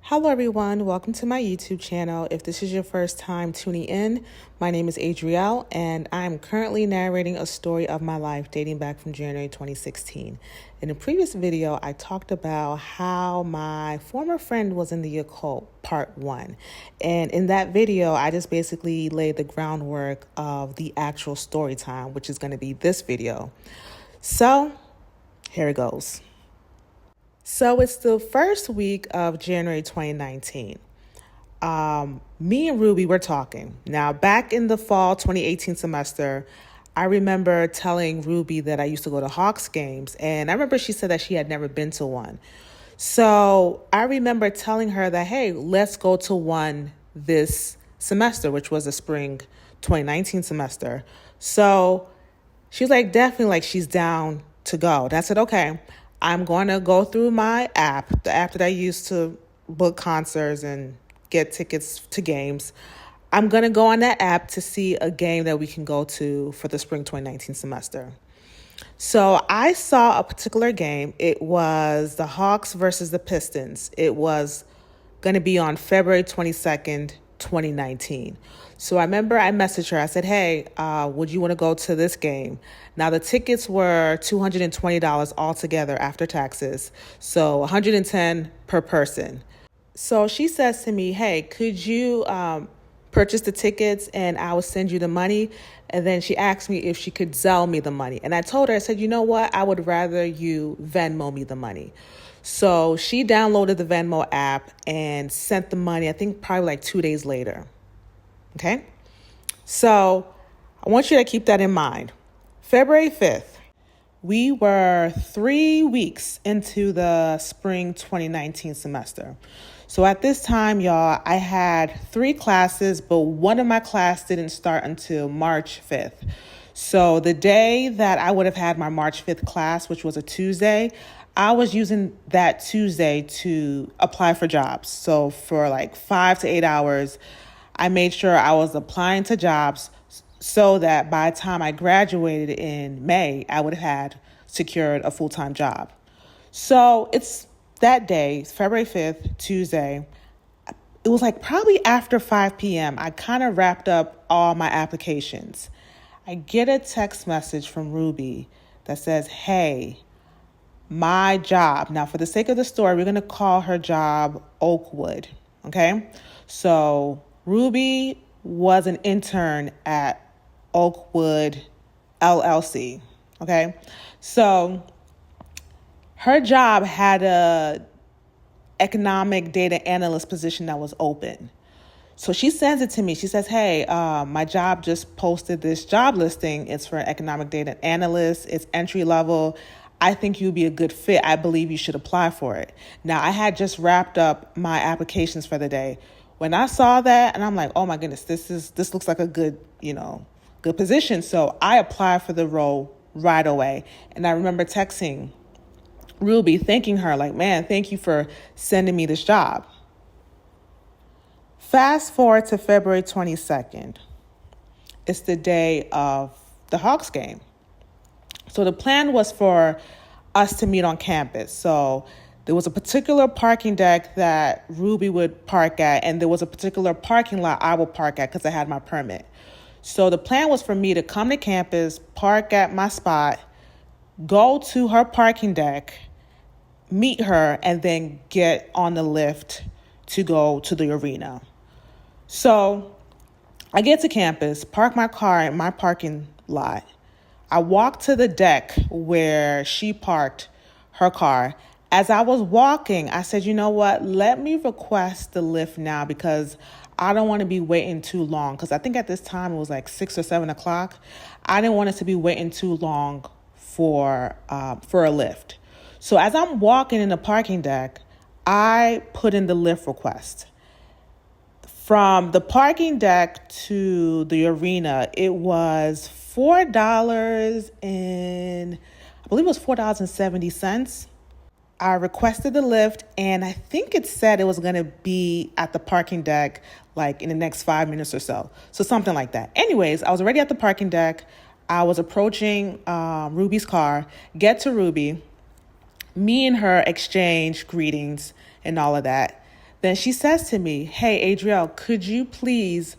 Hello everyone, welcome to my YouTube channel. If this is your first time tuning in, my name is Adrielle and I'm currently narrating a story of my life dating back from January 2016. In the previous video, I talked about how my former friend was in the occult, part 1. And in that video, I just basically laid the groundwork of the actual story time, which is going to be this video. So here it goes. So it's the first week of January 2019. Me and Ruby were talking. Now, back in the fall 2018 semester, I remember telling Ruby that I used to go to Hawks games, and I remember she said that she had never been to one. So I remember telling her that, hey, let's go to one this semester, which was the spring 2019 semester. So she was like, definitely, like, she's down to go. And I said, okay. I'm going to go through my app, the app that I use to book concerts and get tickets to games. I'm going to go on that app to see a game that we can go to for the spring 2019 semester. So I saw a particular game. It was the Hawks versus the Pistons. It was going to be on February 22nd, 2019. So I remember I messaged her. I said, hey, would you want to go to this game? Now, the tickets were $220 altogether after taxes, so $110 per person. So she says to me, hey, could you purchase the tickets and I will send you the money? And then she asked me if she could Zelle me the money. And I told her, I said, you know what? I would rather you Venmo me the money. So she downloaded the Venmo app and sent the money, I think probably like 2 days later. Okay? So I want you to keep that in mind. February 5th, we were 3 weeks into the spring 2019 semester. So at this time, y'all, I had 3 classes, but one of my class didn't start until March 5th. So the day that I would have had my March 5th class, which was a Tuesday, I was using that Tuesday to apply for jobs. So for like 5 to 8 hours, I made sure I was applying to jobs so that by the time I graduated in May, I would have had secured a full-time job. So it's that day, February 5th, Tuesday. It was like probably after 5 p.m. I kind of wrapped up all my applications. I get a text message from Ruby that says, hey, my job. Now, for the sake of the story, we're going to call her job Oakwood. Okay. So Ruby was an intern at Oakwood LLC. Okay. So her job had a economic data analyst position that was open. So she sends it to me. She says, hey, my job just posted this job listing. It's for an economic data analyst. It's entry level. I think you'd be a good fit. I believe you should apply for it. Now, I had just wrapped up my applications for the day. When I saw that, and I'm like, oh my goodness, this looks like a good position. So I applied for the role right away. And I remember texting Ruby, thanking her, like, man, thank you for sending me this job. Fast forward to February 22nd. It's the day of the Hawks game. So the plan was for us to meet on campus. So there was a particular parking deck that Ruby would park at, and there was a particular parking lot I would park at because I had my permit. So the plan was for me to come to campus, park at my spot, go to her parking deck, meet her, and then get on the lift to go to the arena. So I get to campus, park my car in my parking lot. I walked to the deck where she parked her car. As I was walking, I said, you know what? Let me request the lift now because I don't want to be waiting too long. Because I think at this time it was like 6 or 7 o'clock. I didn't want us to be waiting too long for a lift. So as I'm walking in the parking deck, I put in the lift request. From the parking deck to the arena, it was $4 and I believe it was $4.70. I requested the lift and I think it said it was going to be at the parking deck like in the next 5 minutes or so. So something like that. Anyways, I was already at the parking deck. I was approaching Ruby's car, get to Ruby. Me and her exchange greetings and all of that. Then she says to me, hey, Adrielle, could you please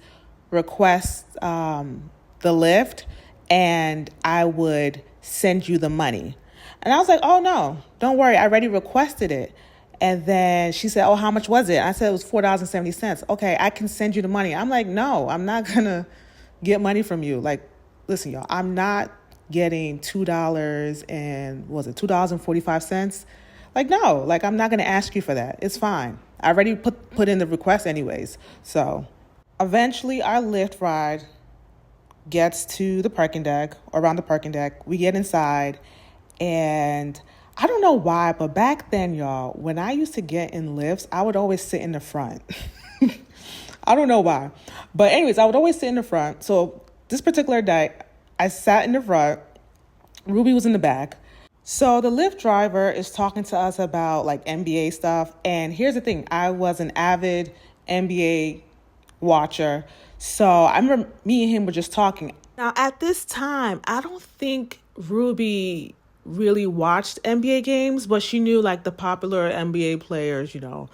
request the lift and I would send you the money? And I was like, oh, no, don't worry. I already requested it. And then she said, oh, how much was it? I said it was $4.70. Okay, I can send you the money. I'm like, no, I'm not going to get money from you. Like, listen, y'all, I'm not getting $2 and was it $2.45? Like, no, like I'm not going to ask you for that. It's fine. I already put in the request anyways. So eventually our Lyft ride gets to the parking deck, or around the parking deck. We get inside, and I don't know why, but back then, y'all, when I used to get in lifts, I would always sit in the front. I don't know why. But anyways, I would always sit in the front. So this particular day, I sat in the front. Ruby was in the back. So the Lyft driver is talking to us about like NBA stuff. And here's the thing. I was an avid NBA watcher. So I remember me and him were just talking. Now, at this time, I don't think Ruby really watched NBA games, but she knew like the popular NBA players, you know,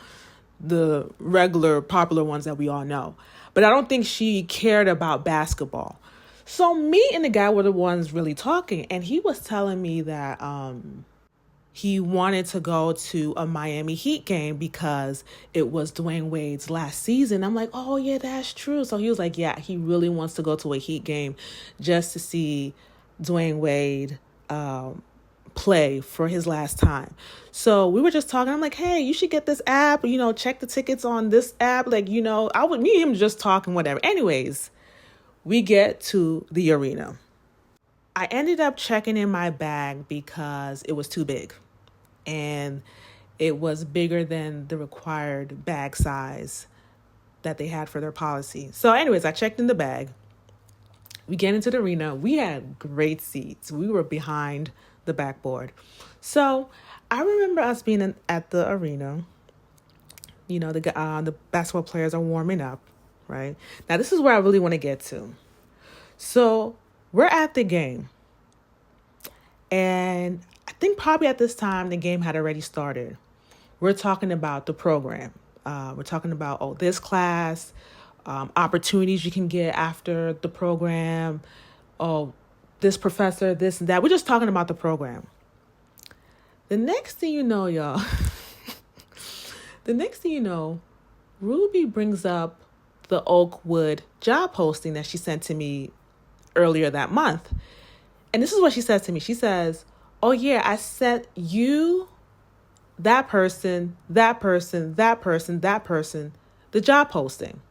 the regular popular ones that we all know. But I don't think she cared about basketball. So me and the guy were the ones really talking, and he was telling me that he wanted to go to a Miami Heat game because it was Dwayne Wade's last season. I'm like, oh yeah, that's true. So he was like, yeah, he really wants to go to a Heat game just to see Dwayne Wade play for his last time. So we were just talking. I'm like, hey, you should get this app, you know, check the tickets on this app. Like, you know, me and him just talking, whatever. Anyways, we get to the arena. I ended up checking in my bag because it was too big, and it was bigger than the required bag size that they had for their policy. So anyways, I checked in the bag. We get into the arena. We had great seats. We were behind the backboard. So I remember us being at the arena. You know, the basketball players are warming up, right? Now, this is where I really want to get to. So we're at the game. And I think probably at this time, the game had already started. We're talking about the program. We're talking about, this class, opportunities you can get after the program, this professor, this and that. We're just talking about the program. The next thing you know, y'all, Ruby brings up the Oakwood job posting that she sent to me earlier that month. And this is what she says to me. She says, oh yeah, I sent you, that person, the job posting.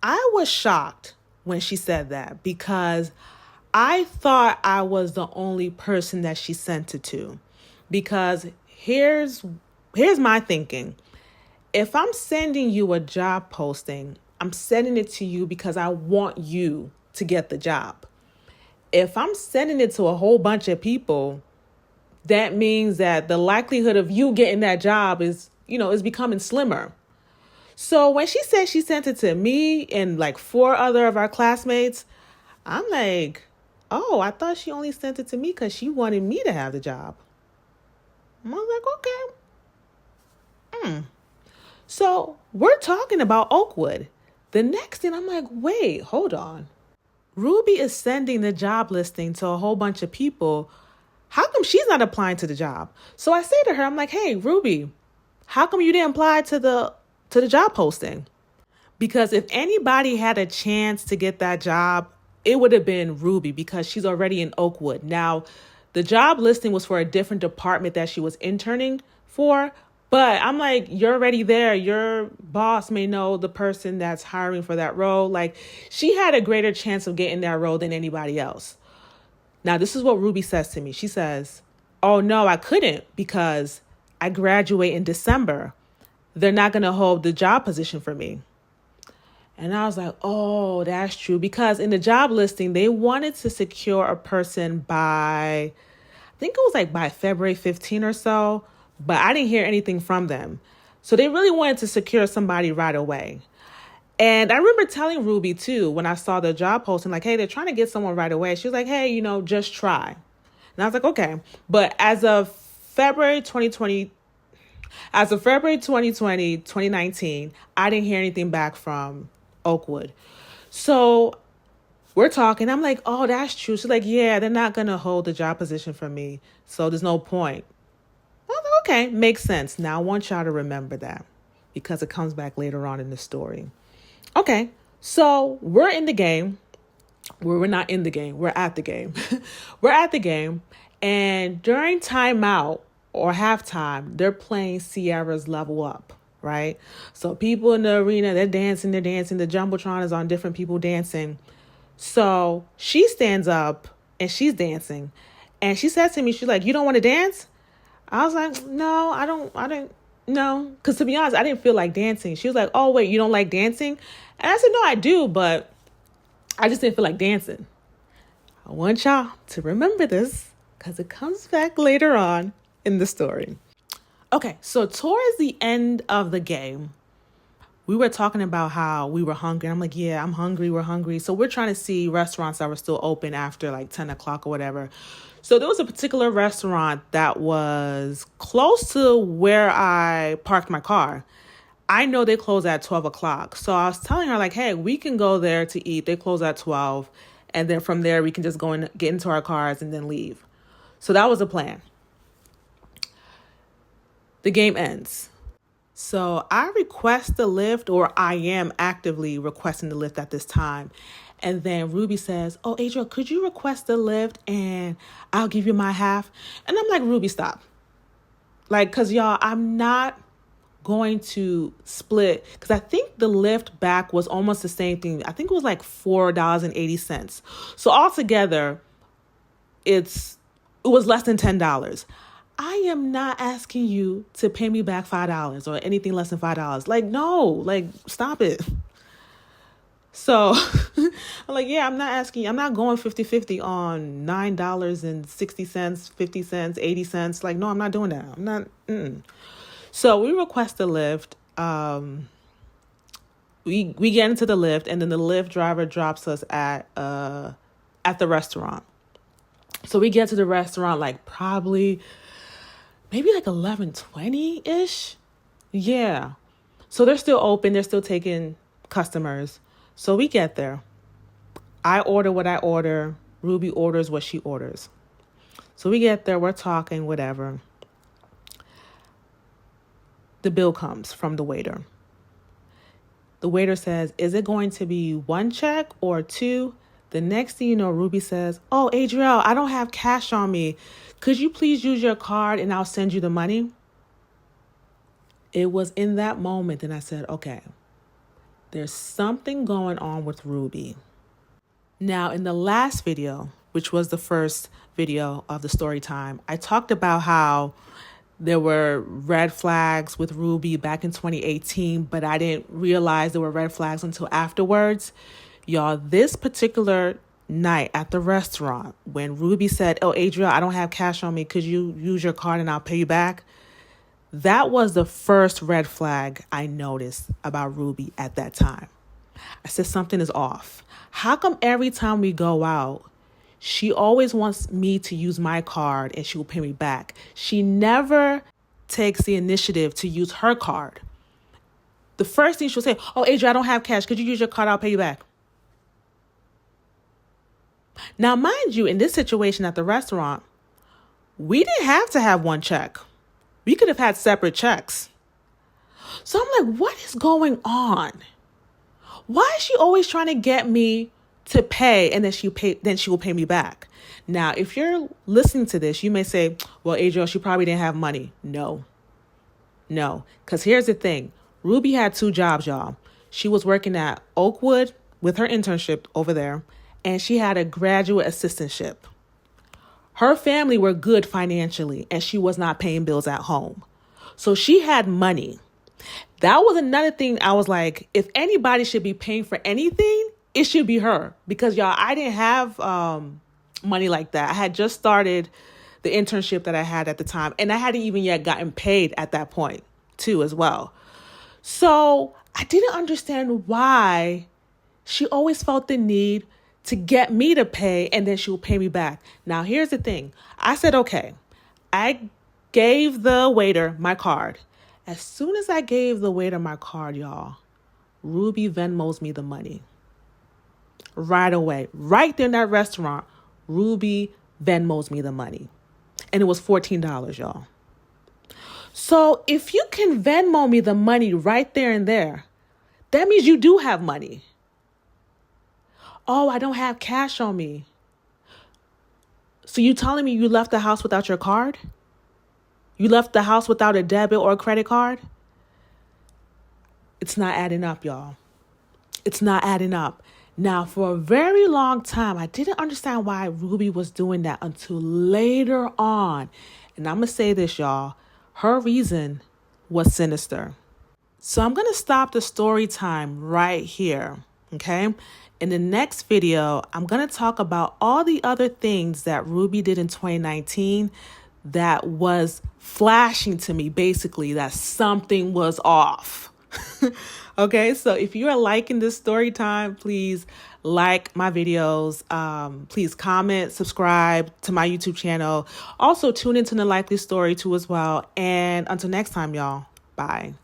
I was shocked when she said that because I thought I was the only person that she sent it to. Because here's my thinking. If I'm sending you a job posting, I'm sending it to you because I want you to get the job. If I'm sending it to a whole bunch of people, that means that the likelihood of you getting that job is becoming slimmer. So when she said she sent it to me and like 4 other of our classmates, I'm like, oh, I thought she only sent it to me because she wanted me to have the job. I was like, okay. So we're talking about Oakwood. The next thing I'm like, wait, hold on. Ruby is sending the job listing to a whole bunch of people. How come she's not applying to the job? So I say to her, I'm like, hey, Ruby, how come you didn't apply to the job posting? Because if anybody had a chance to get that job, it would have been Ruby because she's already in Oakwood. Now, the job listing was for a different department that she was interning for. But I'm like, you're already there. Your boss may know the person that's hiring for that role. Like, she had a greater chance of getting that role than anybody else. Now, this is what Ruby says to me. She says, oh, no, I couldn't because I graduate in December. They're not going to hold the job position for me. And I was like, oh, that's true. Because in the job listing, they wanted to secure a person by, I think it was like by February 15 or so. But I didn't hear anything from them. So they really wanted to secure somebody right away. And I remember telling Ruby, too, when I saw the job posting, like, hey, they're trying to get someone right away. She was like, hey, just try. And I was like, okay. But as of February 2020, As of February 2019, I didn't hear anything back from Oakwood. So we're talking. I'm like, oh, that's true. She's like, yeah, they're not going to hold the job position for me. So there's no point. I was like, okay, makes sense. Now I want y'all to remember that because it comes back later on in the story. Okay, so we're in the game. We're not in the game. We're at the game. We're at the game. And during timeout or halftime, they're playing Sierra's Level Up, right? So people in the arena, they're dancing. The Jumbotron is on, different people dancing. So she stands up and she's dancing. And she says to me, she's like, you don't want to dance? I was like, no, I didn't, no. Because to be honest, I didn't feel like dancing. She was like, oh, wait, you don't like dancing? And I said, no, I do, but I just didn't feel like dancing. I want y'all to remember this because it comes back later on in the story. Okay, so towards the end of the game, we were talking about how we were hungry. I'm like, yeah, I'm hungry. We're hungry. So we're trying to see restaurants that were still open after like 10 o'clock or whatever. So there was a particular restaurant that was close to where I parked my car. I know they close at 12 o'clock. So I was telling her like, hey, we can go there to eat. They close at 12. And then from there, we can just go and get into our cars and then leave. So that was the plan. The game ends. So I request the lift, or I am actively requesting the lift at this time. And then Ruby says, oh, Adriel, could you request the lift and I'll give you my half? And I'm like, Ruby, stop. Like, because y'all, I'm not going to split, because I think the lift back was almost the same thing. I think it was like $4.80. So altogether, it was less than $10. I am not asking you to pay me back $5 or anything less than $5. Like, no, like, stop it. So I'm like, yeah, I'm not going 50-50 on $9.60, 50 cents, 80 cents. Like, no, I'm not doing that. I'm not. So we request the lift. We get into the lift, and then the Lyft driver drops us at the restaurant. So we get to the restaurant like probably maybe like 11:20-ish. Yeah. So they're still open. They're still taking customers. So we get there. I order what I order. Ruby orders what she orders. So we get there. We're talking, whatever. The bill comes from the waiter. The waiter says, is it going to be one check or two? The next thing you know, Ruby says, oh, Adriel, I don't have cash on me. Could you please use your card and I'll send you the money? It was in that moment that I said, okay, there's something going on with Ruby. Now, in the last video, which was the first video of the story time, I talked about how there were red flags with Ruby back in 2018, but I didn't realize there were red flags until afterwards. Y'all, this particular night at the restaurant, when Ruby said, oh, Adriel, I don't have cash on me. Could you use your card and I'll pay you back? That was the first red flag I noticed about Ruby at that time. I said, something is off. How come every time we go out, she always wants me to use my card and she will pay me back? She never takes the initiative to use her card. The first thing she'll say, oh, Adriel, I don't have cash. Could you use your card? I'll pay you back. Now, mind you, in this situation at the restaurant, we didn't have to have one check. We could have had separate checks. So I'm like, what is going on? Why is she always trying to get me to pay and then she will pay me back? Now, if you're listening to this, you may say, well, Adriel, she probably didn't have money. No, because here's the thing. Ruby had two jobs, y'all. She was working at Oakwood with her internship over there, and she had a graduate assistantship. Her family were good financially, and she was not paying bills at home. So she had money. That was another thing. I was like, if anybody should be paying for anything, it should be her. Because, y'all, I didn't have money like that. I had just started the internship that I had at the time, and I hadn't even yet gotten paid at that point, too, as well. So I didn't understand why she always felt the need to get me to pay, and then she will pay me back. Now, here's the thing. I said, okay, I gave the waiter my card. As soon as I gave the waiter my card, y'all, Ruby Venmos me the money. Right away. Right there in that restaurant, Ruby Venmos me the money. And it was $14, y'all. So if you can Venmo me the money right there and there, that means you do have money. Oh, I don't have cash on me. So you telling me you left the house without your card? You left the house without a debit or a credit card? It's not adding up, y'all. It's not adding up. Now, for a very long time, I didn't understand why Ruby was doing that until later on. And I'm going to say this, y'all. Her reason was sinister. So I'm going to stop the story time right here, okay? In the next video, I'm going to talk about all the other things that Ruby did in 2019 that was flashing to me, basically, that something was off. Okay, so if you are liking this story time, please like my videos. Please comment, subscribe to my YouTube channel. Also, tune into The Likely Story too as well. And until next time, y'all, bye.